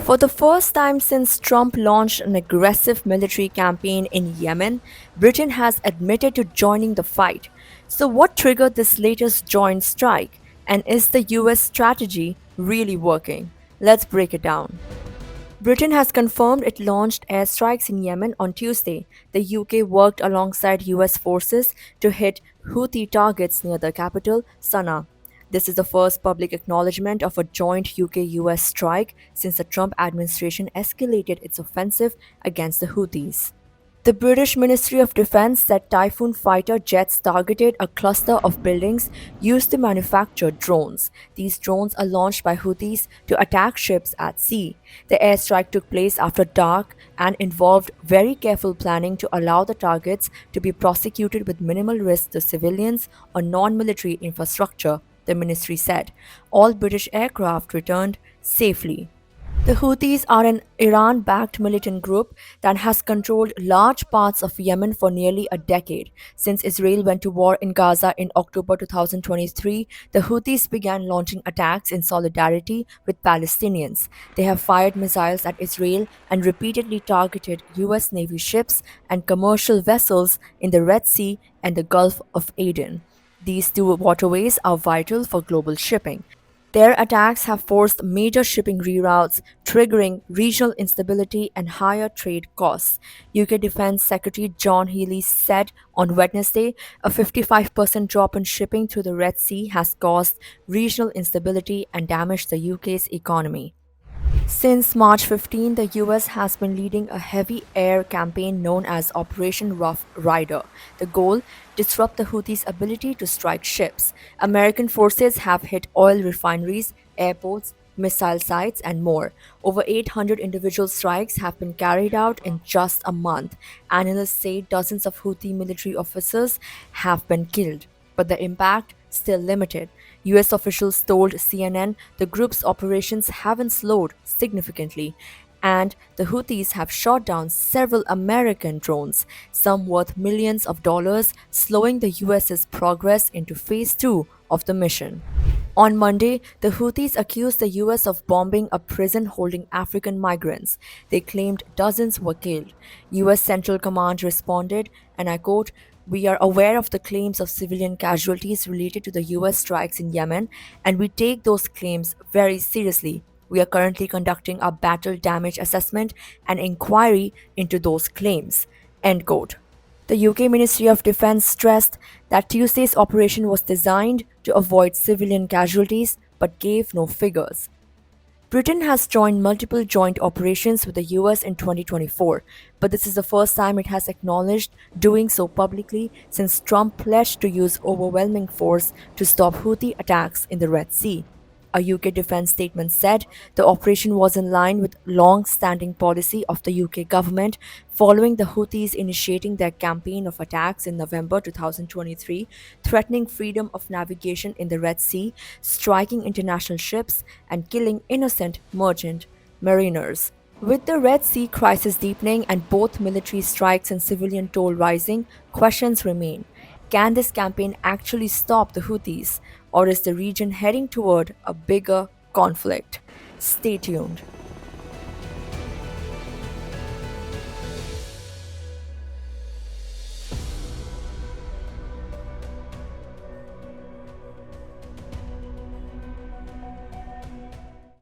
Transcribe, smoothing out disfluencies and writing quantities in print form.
For the first time since Trump launched an aggressive military campaign in Yemen, Britain has admitted to joining the fight. So, what triggered this latest joint strike? And is the US strategy really working? Let's break it down. Britain has confirmed it launched airstrikes in Yemen on Tuesday. The UK worked alongside US forces to hit Houthi targets near the capital, Sana'a. This is the first public acknowledgement of a joint UK US strike since the Trump administration escalated its offensive against the Houthis. The British Ministry of Defense said Typhoon fighter jets targeted a cluster of buildings used to manufacture drones. These drones are launched by Houthis to attack ships at sea. The airstrike took place after dark and involved very careful planning to allow the targets to be prosecuted with minimal risk to civilians or non military infrastructure, the ministry said. All British aircraft returned safely. The Houthis are an Iran backed militant group that has controlled large parts of Yemen for nearly a decade. Since Israel went to war in Gaza in October 2023, the Houthis began launching attacks in solidarity with Palestinians. They have fired missiles at Israel and repeatedly targeted US Navy ships and commercial vessels in the Red Sea and the Gulf of Aden. These two waterways are vital for global shipping. Their attacks have forced major shipping reroutes, triggering regional instability and higher trade costs. UK Defense Secretary John Healey said on Wednesday a 55% drop in shipping through the Red Sea has caused regional instability and damaged the UK's economy. Since March 15, the US has been leading a heavy air campaign known as Operation Rough Rider. The goal: disrupt the Houthis' ability to strike ships. American forces have hit oil refineries, airports, missile sites, and more. Over 800 individual strikes have been carried out in just a month. Analysts say dozens of Houthi military officers have been killed, but the impact still limited. US officials told CNN the group's operations haven't slowed significantly, and the Houthis have shot down several American drones, some worth millions of dollars, slowing the US's progress into phase 2 of the mission. On Monday, the Houthis accused the US of bombing a prison holding African migrants. They claimed dozens were killed. US Central Command responded, and I quote, "We are aware of the claims of civilian casualties related to the US strikes in Yemen, and we take those claims very seriously. We are currently conducting a battle damage assessment and inquiry into those claims." End quote. The UK Ministry of Defense stressed that Tuesday's operation was designed to avoid civilian casualties but gave no figures. Britain has joined multiple joint operations with the US in 2024, but this is the first time it has acknowledged doing so publicly since Trump pledged to use overwhelming force to stop Houthi attacks in the Red Sea. A UK defense statement said the operation was in line with long-standing policy of the UK government following the Houthis initiating their campaign of attacks in November 2023, threatening freedom of navigation in the Red Sea, striking international ships, and killing innocent merchant mariners. With the Red Sea crisis deepening and both military strikes and civilian toll rising, questions remain. Can this campaign actually stop the Houthis, or is the region heading toward a bigger conflict? Stay tuned.